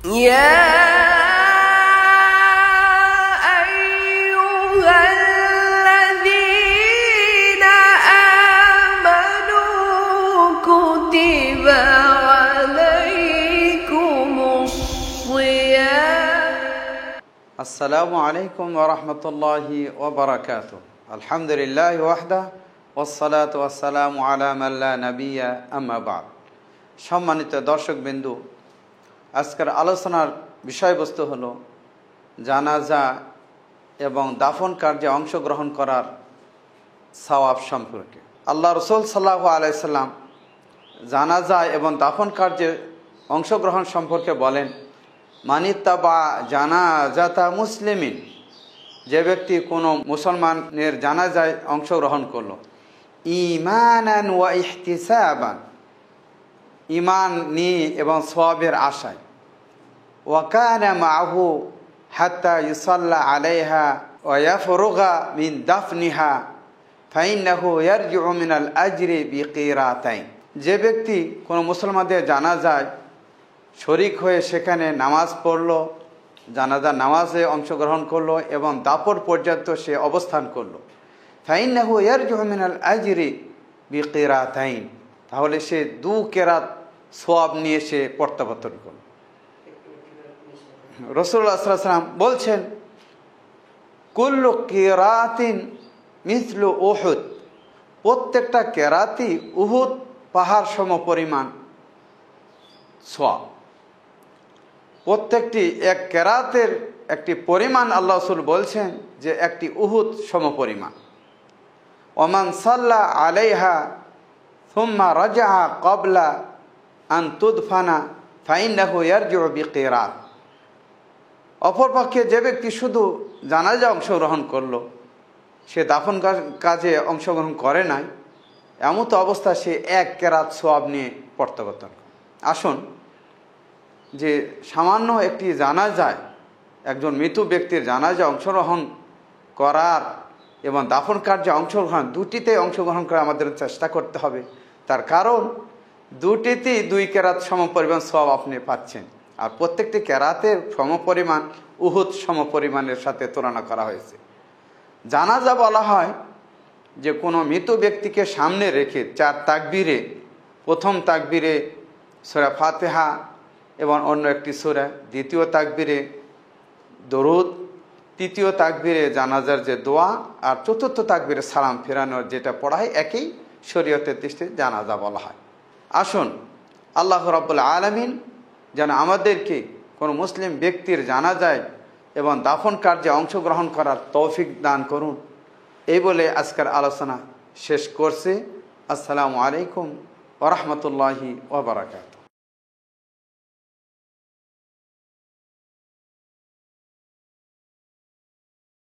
يا أيها الذين آمنوا كتب عليكم الصيام. السلام عليكم ورحمة الله وبركاته. الحمد لله وحده والصلاة والسلام على من لا نبي أما بعد. সম্মানিত দর্শকবৃন্দ, আজকের আলোচনার বিষয়বস্তু হলো জানাজা এবং দাফন কার্যে অংশগ্রহণ করার সওয়াব সম্পর্কে। আল্লাহ রাসূল সাল্লাল্লাহু আলাইহি সাল্লাম জানাজা এবং দাফন কার্যে অংশগ্রহণ সম্পর্কে বলেন, মানিত্তাবা জানাজাতা মুসলিমিন, যে ব্যক্তি কোনো মুসলমানের জানাজায় অংশগ্রহণ করলো ঈমানান ওয়া ইহতিসাবান, ঈমান নিয়ে এবং সওয়াবের আশায়, ওয়া কানা মাআহু হাত্তা ইউসাল্লা আলাইহা ওয়া ইয়াফরুগা মিন দাফনিহা ফাইন্নাহু ইয়ারজিউ মিনাল আজরি বিকিরাতাইন, যে ব্যক্তি কোনো মুসলমানদের জানাজায় শরিক হয়ে সেখানে নামাজ পড়লো, জানাজার নামাজে অংশগ্রহণ করলো এবং দাফন পর্যন্ত সে অবস্থান করলো, ফাইন্নাহু ইয়ারজিউ মিনাল আজরি বিকিরাতাইন, তাহলে সে 2 কেরাত সওয়াব নিয়ে সে প্রত্যাবর্তন করল। রাসূলুল্লাহ সাল্লাল্লাহু আলাইহি ওয়াসাল্লাম বলছেন, কুল্লু কিরাতিন মিসলু উহুদ, প্রত্যেকটা কেরাতি উহুদ পাহাড় সম পরিমাণ সওয়াব। প্রত্যেকটি এক কেরাতের একটি পরিমাণ আল্লাহ রাসূল বলছেন যে একটি উহুদ সম পরিমাণ। ওমান সাল্লা আলাইহা সুম্মা রাজাআ ক্বাবলা আন তুদফানা ফাইন্নাহু ইয়ারজিউ বিকিরাত, অপরপক্ষে যে ব্যক্তি শুধু জানাজা অংশগ্রহণ করলো, সে দাফন কাজে অংশগ্রহণ করে নাই, এমতো অবস্থা সে 1 কেরাত সওয়াব নিয়ে প্রত্যাবর্তন করে। আসুন, যে সামান্য একটি জানাজায় একজন মৃত ব্যক্তির জানাজা অংশগ্রহণ করার এবং দাফন কার্যে অংশগ্রহণ, দুটিতে অংশগ্রহণ করে আমাদের চেষ্টা করতে হবে। তার কারণ দুটিতেই 2 কেরাত সমপরিমাণ সওয়াব আপনি পাচ্ছেন, আর প্রত্যেকটি কেরাতের সমপরিমাণ উহুদ সমপরিমাণের সাথে তুলনা করা হয়েছে। জানাজা বলা হয় যে কোনো মৃত ব্যক্তিকে সামনে রেখে 4 তাকবীরে, প্রথম তাকবীরে সূরা ফাতিহা এবং অন্য একটি সূরা, দ্বিতীয় তাকবীরে দরুদ, তৃতীয় তাকবীরে জানাজার যে দোয়া, আর চতুর্থ তাকবীরে সালাম ফেরানোর যেটা পড়া হয়, একই শরীয়তের দৃষ্টিতে জানাজা বলা হয়। আসুন, আল্লাহ রাব্বুল আলামিন যেন আমাদেরকে কোনো মুসলিম ব্যক্তির জানাজায় এবং দাফন কার্যে অংশগ্রহণ করার তৌফিক দান করুন, এই বলে আজকের আলোচনা শেষ করছি। আসসালামু আলাইকুম ওয়া রাহমাতুল্লাহি ওয়া বারাকাতুহু।